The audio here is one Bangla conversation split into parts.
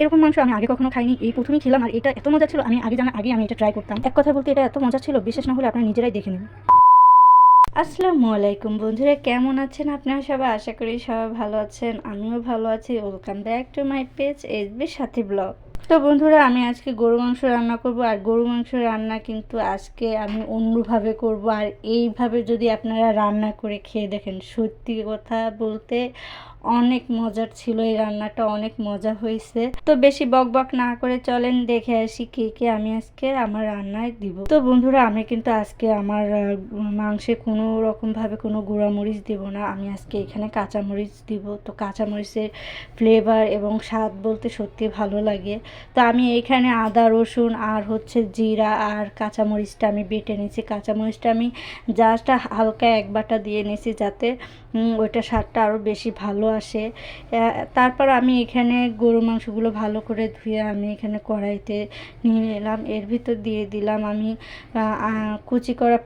এরকম মাংস আমি আগে কখনো খাইনি, এই প্রথমেই খেলাম। আর এটা এত মজা ছিল, আমি আগে জানার আগে আমি এটা ট্রাই করতাম। এক কথা বলতে এটা এত মজা ছিল, বিশেষ না হলে আপনারা নিজেরাই দেখে নিন। আসসালামু আলাইকুম বন্ধুরা, কেমন আছেন আপনারা সবাই? আশা করি সবাই ভালো আছেন, আমিও ভালো আছি। Welcome back to my page SB Sathi blog. তো বন্ধুরা, আমি আজকে গরু মাংস রান্না করব। আর গরু মাংস রান্না কিন্তু আজকে আমি অন্যভাবে করব। আর এইভাবে যদি আপনারা রান্না করে খেয়ে দেখেন, সত্যি কথা বলতে অনেক মজার ছিল এই রান্নাটা, অনেক মজা হয়েছে। তো বেশি বক বক না করে চলেন দেখে আসি কে কে আমি আজকে আমার রান্নায় দিব। তো বন্ধুরা, আমি কিন্তু আজকে আমার মাংসে কোনো রকমভাবে কোনো গুঁড়ামরিচ দিব না। আমি আজকে এখানে কাঁচামরিচ দিব। তো কাঁচামরিচের ফ্লেভার এবং স্বাদ বলতে সত্যি ভালো লাগে। তো আমি এখানে আদা রসুন আর হচ্ছে জিরা আর কাঁচামরিচটা আমি বেটে নিয়েছি। কাঁচামরিচটা আমি জাস্ট হালকা এক বাটা দিয়ে নিয়েছি, যাতে ওইটা স্বাদটা আরও বেশি ভালো আসে। তারপর আমি এখানে গরু মাংসগুলো ভালো করে ধুয়ে আমি এখানে কড়াইতে নিয়ে নিলাম। এর ভিতর দিয়ে দিলাম আমি কুচি করা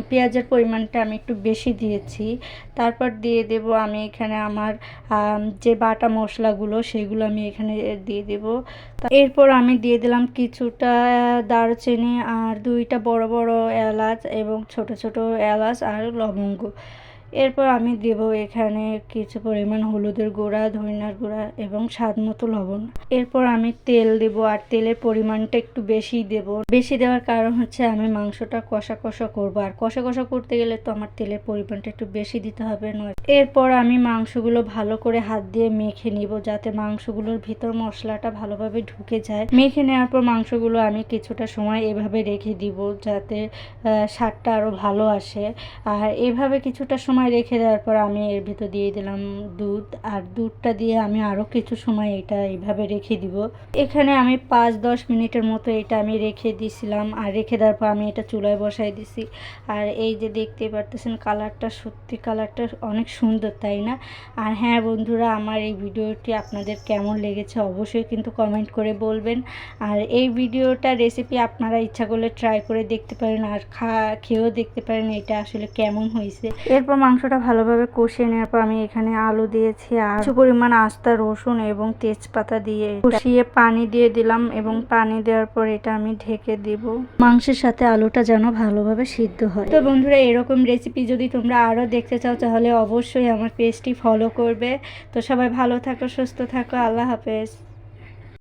পেঁয়াজের পরিমাণটা আমি একটু বেশি দিয়েছি। তারপর দিয়ে দেব আমি এখানে আমার যে বাটা মশলাগুলো, সেগুলো আমি এখানে দিয়ে দেব। এরপর আমি দিয়ে দিলাম কিছুটা দারচিনি আর দুইটা বড় বড় এলাচ এবং ছোট ছোট এলাচ আর লবঙ্গ। এরপর আমি দেব এখানে কিছু পরিমাণ হলুদের গুঁড়া, ধনিয়ার গুঁড়া এবং স্বাদ মতো লবণ। এরপর আমি তেল দেব, আর তেলের পরিমাণটা একটু বেশি দেব। বেশি দেওয়ার কারণ হচ্ছে আমি মাংসটা কষা কষা করবো, আর কষা কষা করতে গেলে তো আমার তেলের পরিমাণটা একটু বেশি দিতে হবে নয়। এরপর আমি মাংসগুলো ভালো করে হাত দিয়ে মেখে নিব, যাতে মাংসগুলোর ভিতর মশলাটা ভালোভাবে ঢুকে যায়। মেখে নেওয়ার পর মাংসগুলো আমি কিছুটা সময় এভাবে রেখে দিব, যাতে স্বাদটা আরও ভালো আসে। আর এভাবে কিছুটা সময় রেখে দেওয়ার পর আমি এর ভিতর দিয়ে দিলাম দুধ, আর দুধটা দিয়ে আমি আরও কিছু সময় এটা এইভাবে রেখে দিব। এখানে আমি 5-10 মিনিটের মতো এটা আমি রেখে দিয়েছিলাম। আর রেখে দেওয়ার পর আমি এটা চুলায় বসাই দিছি। আর এই যে দেখতে পারতেছেন কালারটা, সত্যি কালারটা অনেক সুন্দর, তাই না? আর হ্যাঁ বন্ধুরা, আমার এই ভিডিওটি আপনাদের কেমন লেগেছে অবশ্যই কিন্তু কমেন্ট করে বলবেন। আর এই ভিডিওটা রেসিপি আপনারা ইচ্ছা করলে ট্রাই করে দেখতে পারেন, আর খেয়েও দেখতে পারেন এটা আসলে কেমন হয়েছে। এরপর মাংসটা ভালোভাবে কষিয়ে নেওয়ার পর আমি এখানে আলু দিয়েছি আর কিছু পরিমাণ আস্তা রসুন এবং তেজপাতা দিয়ে কষিয়ে পানি দিয়ে দিলাম, এবং পানি দেওয়ার পর এটা আমি ঢেকে দিব, মাংসের সাথে আলুটা যেন ভালোভাবে সিদ্ধ হয়। তো বন্ধুরা, এরকম রেসিপি যদি তোমরা আরও দেখতে চাও তাহলে অবশ্যই আমার পেজটি ফলো করবে। তো সবাই ভালো থাকো, সুস্থ থাকো, আল্লাহ হাফেজ।